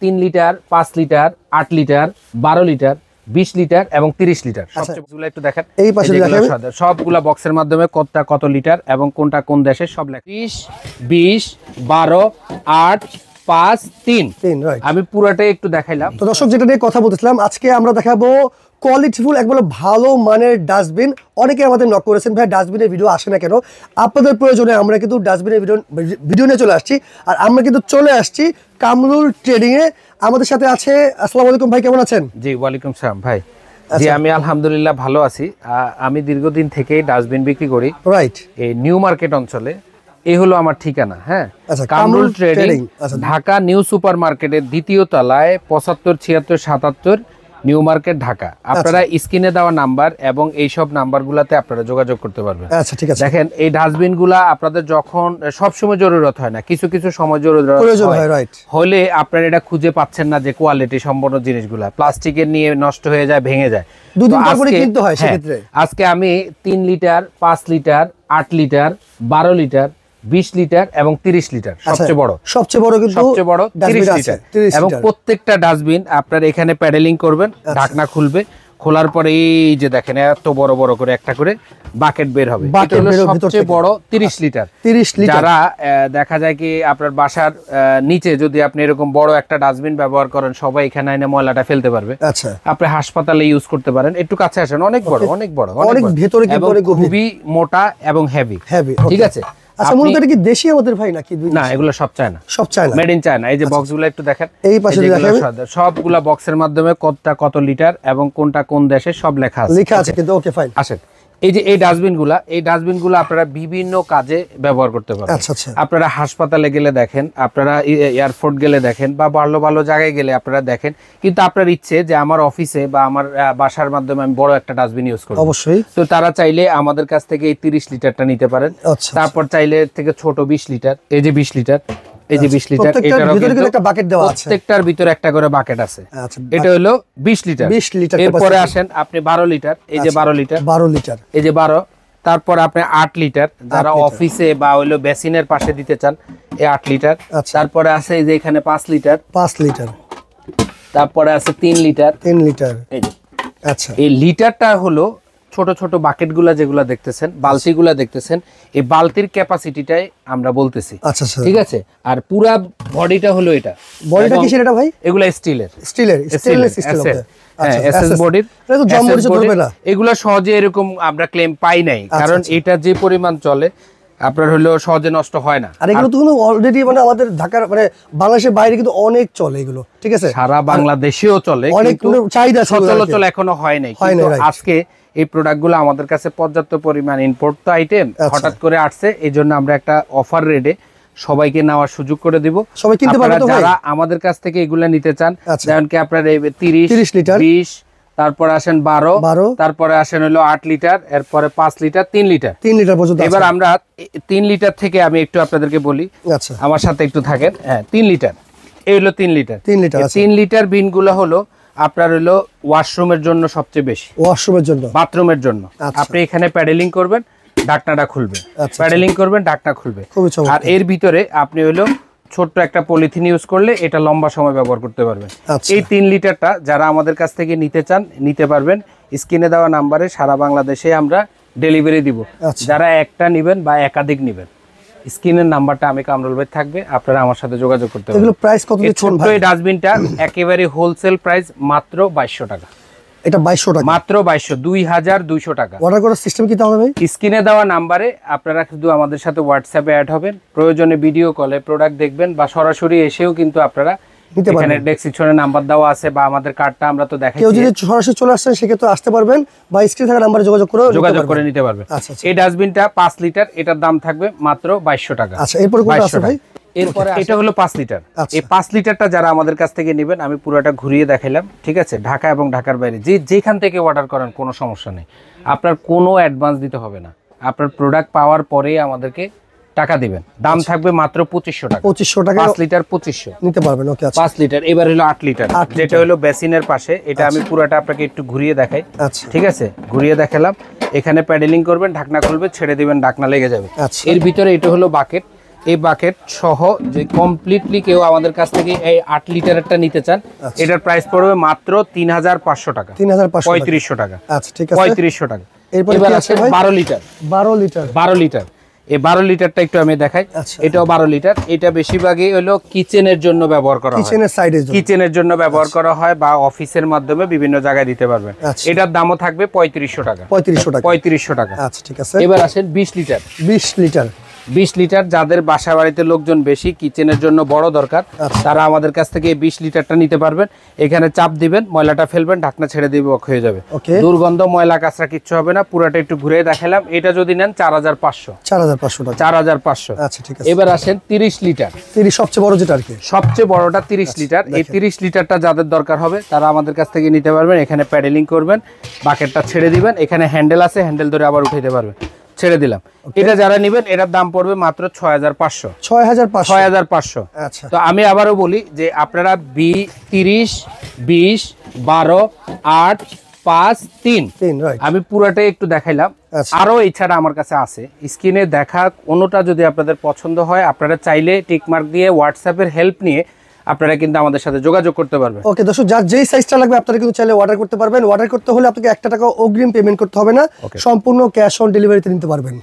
3 litre, 5 litre, 8 litre, 12 litre, 20 litre এবং 30 litre সবচেয়ে একটু দেখেন। এই পাশে দেখেন সবগুলা বক্সের মাধ্যমে কত লিটার এবং কোনটা কোন দেশের সব লেখা। 20, 12, 8, 5, 3 রাইট। আমি পুরোটাই একটু দেখাইলাম। তো দর্শক, যেটা নিয়ে কথা বলতেছিলাম, আজকে আমরা দেখাবো কোয়ালিটিফুল একবারে ভালো মানের ডাস্টবিন। অনেকে আমাদের নক করেছেন, ভাই ডাস্টবিনের ভিডিও আসে না কেন? আপনাদের প্রয়োজনে আমরা কিন্তু ডাস্টবিনের ভিডিও নিয়ে চলে আসছি। আর আমরা কিন্তু চলে আসছি কামরুল ট্রেডিং এ। আমাদের সাথে আছে, আসসালামু আলাইকুম ভাই, কেমন আছেন? জি ওয়ালাইকুম সালাম ভাই। জি আমি আলহামদুলিল্লাহ ভালো আছি। আমি দীর্ঘদিন থেকেই ডাস্টবিন বিক্রি করি রাইট এই নিউ মার্কেট অঞ্চলে। এই হলো আমার ঠিকানা। হ্যাঁ, Kamrul trading, Dhaka new super মার্কেটের 2য় তলায় 75 76 77 নিউ মার্কেট ঢাকা। আপনারা স্ক্রিনে দেওয়া নাম্বার এবং এই সব নাম্বারগুলোতে আপনারা যোগাযোগ করতে পারবেন। আচ্ছা ঠিক আছে। দেখেন এই ডাস্টবিনগুলো আপনাদের যখন সব সময় জরুরত হয় না, কিছু কিছু সময় জরুরত হয় রাইট। হলে আপনারা এটা খুঁজে পাচ্ছেন না যে কোয়ালিটি সম্পন্ন জিনিসগুলো প্লাস্টিকের নিয়ে নষ্ট হয়ে যায়, ভেঙে যায়, দুদিন পর পরে কিনতে হয়। সেক্ষেত্রে আজকে আমি 3 litre, 5 litre, 8 litre, 12 litre, 20 litre এবং 30 লিটার সবচেয়ে বড় কিন্তু সবচেয়ে বড় 30 লিটার। এবং প্রত্যেকটা ডাস্টবিন আপনার এখানে প্যাডেলিং করবেন, ঢাকনা খুলবে, খোলার পরে এই যে দেখেন এত বড় বড় করে একটা করে বাকেট বের হবে। এটা হলো সবচেয়ে বড় 30 লিটার। যারা দেখা যায় কি আপনার বাসার নিচে যদি আপনি এরকম বড় একটা ডাস্টবিন ব্যবহার করেন, সবাই এখানে এনে ময়লাটা ফেলতে পারবে। আচ্ছা, আপনি হাসপাতালে ইউজ করতে পারেন। একটু কাছে আসেন, অনেক বড় অনেক ভেতরে কিন্তু খুবই মোটা এবং হেভি। ঠিক আছে। আচ্ছা, মূলত এটা কি দেশি আমাদের ভাই নাকি? না, এগুলো সব চায়না, মেড ইন চায়না। এই যে বক্সগুলো একটু দেখেন, এই পাশে দেখেন সবগুলা বক্সের মাধ্যমে কত লিটার এবং কোনটা কোন দেশে সব লেখা আছে কিন্তু। Okay fine. আসেন, এই যে এই ডাস্টবিনগুলো আপনারা বিভিন্ন কাজে ব্যবহার করতে পারেন। আচ্ছা আচ্ছা। আপনারা হাসপাতালে গেলে দেখেন, আপনারা এয়ারপোর্ট গেলে দেখেন, বা ভালো জায়গায় গেলে আপনারা দেখেন। কিন্তু আপনার ইচ্ছে যে আমার অফিসে বা আমার বাসার মাধ্যমে আমি বড় একটা ডাস্টবিন ইউজ করব, অবশ্যই। তো তারা চাইলে আমাদের কাছ থেকে এই 30 লিটারটা নিতে পারেন। তারপর চাইলে থেকে ছোট 20 লিটার, এই যে 20 লিটার, এই যে 20 লিটার, এটার ভিতরে কিন্তু একটা বাকেট দেওয়া আছে, প্রত্যেকটার ভিতরে একটা করে বাকেট আছে। এটা হলো 20 লিটার। এরপরে আসেন আপনি 12 লিটার, এই যে 12 লিটার, এই যে 12। তারপর আপনি 8 লিটার, যারা অফিসে বা হইলো বেসিনের পাশে দিতে চান, এই 8 লিটার। তারপরে আছে এই যে এখানে 5 লিটার, তারপরে আছে 3 লিটার, এই যে। আচ্ছা, এই লিটারটা হলো ছোট ছোট বাকেটগুলা যেগুলা দেখতেছেন, বালতিগুলা দেখতেছেন, এই বালতির ক্যাপাসিটিটাই আমরা বলতেছি। আচ্ছা, ঠিক আছে। আর পুরা বডিটা হলো এটা। বডিটা কিসের এটা ভাই? এগুলা স্টিলের স্টেনলেস স্টিল। হ্যাঁ, এসএস বডির। এটা তো জং মরিচে ধরবে না। এগুলা সহজে এরকম আমরা ক্লেম পাই নাই, কারণ এটা যে পরিমাণ চলে আপনার হলো সহজে নষ্ট হয় না। আর এগুলো তো অলরেডি মানে আমাদের ঢাকার মানে বাংলাদেশের বাইরে কিন্তু অনেক চলে এগুলো। ঠিক আছে, সারা বাংলাদেশেও চলে, কিন্তু চাহিদা সচল এখনো হয় নাই। কিন্তু আজকে এই প্রোডাক্টগুলো আমাদের কাছে পর্যাপ্ত পরিমাণ ইম্পোর্ট তো আইটেম হঠাৎ করে আসছে, এই জন্য আমরা একটা অফার রেটে সবাইকে নেওয়ার সুযোগ করে দিব। সবাই কিনতে পারবে তো ভাই? যারা আমাদের কাছ থেকে এগুলা নিতে চান, যেমন কি আপনার 30 লিটার, 20, তারপরে আসেন 12, তারপরে আসেন হলো 8 লিটার, এরপরে 5 লিটার, 3 লিটার পর্যন্ত। এবার আমরা 3 লিটার থেকে আমি একটু আপনাদেরকে বলি। আচ্ছা, আমার সাথে একটু থাকেন। হ্যাঁ, 3 লিটার, এই হলো 3 লিটার। 3 লিটার বিনগুলো হলো আপনার হলো ওয়াশরুমের জন্য সবচেয়ে বেশি, ওয়াশরুমের জন্য, বাথরুমের জন্য। আপনি এখানে প্যাডেলিং করবেন, ঢাকনাটা খুলবে, প্যাডেলিং করবেন, ঢাকনা খুলবে। আর এর ভিতরে আপনি হলো ছোট্ট একটা পলিথিন ইউজ করলে এটা লম্বা সময় ব্যবহার করতে পারবেন। এই 3 লিটারটা যারা আমাদের কাছ থেকে নিতে চান নিতে পারবেন। স্ক্রিনে দেওয়া নাম্বারে সারা বাংলাদেশে আমরা ডেলিভারি দিব। যারা একটা নেবেন বা একাধিক নেবেন, স্ক্রিনের নাম্বারটা আমি কামরুল ভাই থাকবে, আপনারা আমার সাথে যোগাযোগ করতে পারবেন। এগুলো প্রাইস কত দিচ্ছেন ভাই? এই ডাস্টবিনটা একেবারে হোলসেল প্রাইস মাত্র 2200 টাকা। এটা 2200 টাকা, মাত্র 2200, 2200 টাকা। অর্ডার করার সিস্টেম কি তাহলে ভাই? স্ক্রিনে দেওয়া নাম্বারে আপনারা শুধু আমাদের সাথে হোয়াটসঅ্যাপে অ্যাড হবেন, প্রয়োজনে ভিডিও কলে প্রোডাক্ট দেখবেন, বা সরাসরি এসেও কিন্তু আপনারা এখানে ডেসক্রিপশনে নাম্বার দেওয়া আছে, বা আমাদের কার্ডটা আমরা তো দেখাই। কেউ যদি সরাসরি চলে আসেন সেক্ষেত্রে আসতে পারবেন, বা স্ক্রিনে থাকা নাম্বারে যোগাযোগ করে নিতে পারবেন। এই ডাস্টবিনটা 5 লিটার, এটার দাম থাকবে মাত্র 2200 টাকা। আচ্ছা, এরপর কোনটা আছে ভাই? এরপরে এটা হলো 5 লিটার। এই 5 লিটারটা যারা আমাদের কাছ থেকে নেবেন, আমি পুরোটা ঘুরিয়ে দেখাইলাম। ঠিক আছে, ঢাকা এবং ঢাকার বাইরে যেখান থেকে অর্ডার করেন কোনো সমস্যা নেই, আপনার কোনো অ্যাডভান্স দিতে হবে না। আপনার প্রোডাক্ট পাওয়ার পরেই আমাদেরকে টাকা দিবেন। দাম থাকবে মাত্র 2500 টাকা। 2500 টাকা, 5 লিটার 2500 নিতে পারবেন। ওকে, 5 লিটার। এবার হলো 8 লিটার, যেটা হলো বেসিনের পাশে। এটা আমি পুরোটা আপনাকে একটু ঘুরিয়ে দেখাই। ঠিক আছে, ঘুরিয়ে দেখালাম। এখানে প্যাডেলিং করবেন, ঢাকনা খুলবে, ছেড়ে দিবেন, ঢাকনা লেগে যাবে। এর ভিতরে এটা হলো বাকেট। এই বাকেট সহ যে কমপ্লিটলি কেউ আমাদের কাছ থেকে এই 8 লিটারেরটা নিতে চান, এটার প্রাইস পড়বে মাত্র 3500 টাকা, 3500 টাকা। আচ্ছা ঠিক আছে, 3500 টাকা। এরপর এবার আছে 12 লিটার। 12 লিটার, এই 12 লিটারটা একটু আমি দেখাই। এটাও 12 লিটার। এটা বেশিরভাগই হলো কিচেনের জন্য ব্যবহার করা হয়, কিচেনের সাইডে কিচেনের জন্য ব্যবহার করা হয় বা অফিসের মাধ্যমে বিভিন্ন জায়গায় দিতে পারবেন। এটার দামও থাকবে 3500 টাকা, 3500 টাকা। আচ্ছা ঠিক আছে। এবার আসেন 20 লিটার। 20 লিটার যাদের বাসা বাড়িতে লোকজন বেশি, কিচেনের জন্য বড় দরকার, তারা আমাদের কাছ থেকে 20 লিটারটা নিতে পারবেন। এখানে চাপ দিবেন, ময়লাটা ফেলবেন, ঢাকনা ছেড়ে দিবে, অফ হয়ে যাবে। দুর্গন্ধ, ময়লা কাঁচরা কিচ্ছু হবে না। পুরোটা একটু ঘুরে দেখালাম। এটা যদি নেন 4500 টাকা, 4500। আচ্ছা ঠিক আছে। এবার আসেন 30 লিটার। 30 সবচেয়ে বড় যেটা আর কি, সবচেয়ে বড়টা 30 লিটার। এই 30 লিটারটা যাদের দরকার হবে তারা আমাদের কাছ থেকে নিতে পারবেন। এখানে প্যাডেলিং করবেন, বাকেটটা ছেড়ে দিবেন, এখানে হ্যান্ডেল আছে, হ্যান্ডেল ধরে আবার উঠাইতে পারবেন। ছেড়ে দিলাম। এটা যারা নেবেন এটার দাম পড়বে মাত্র 6500। 6500। আচ্ছা, তো আমি আবারও বলি যে আপনারা 30, 20, 12, 8, 5, 3 আমি পুরোটাই একটু দেখাইলাম। আরো এছাড়া আমার কাছে আছে, স্ক্রিনে দেখা কোনোটা যদি আপনাদের পছন্দ হয়, আপনারা চাইলে টিকমার্ক দিয়ে হোয়াটসঅ্যাপের হেল্প নিয়ে আপনারা কিন্তু আমাদের সাথে যোগাযোগ করতে পারবেন। ওকে দর্শক, যার যেই সাইজটা লাগবে আপনারা কিন্তু চাইলে অর্ডার করতে পারবেন। অর্ডার করতে হলে আপনাকে 1 টাকা অগ্রিম পেমেন্ট করতে হবে না, সম্পূর্ণ ক্যাশ অন ডেলিভারিতে নিতে পারবেন।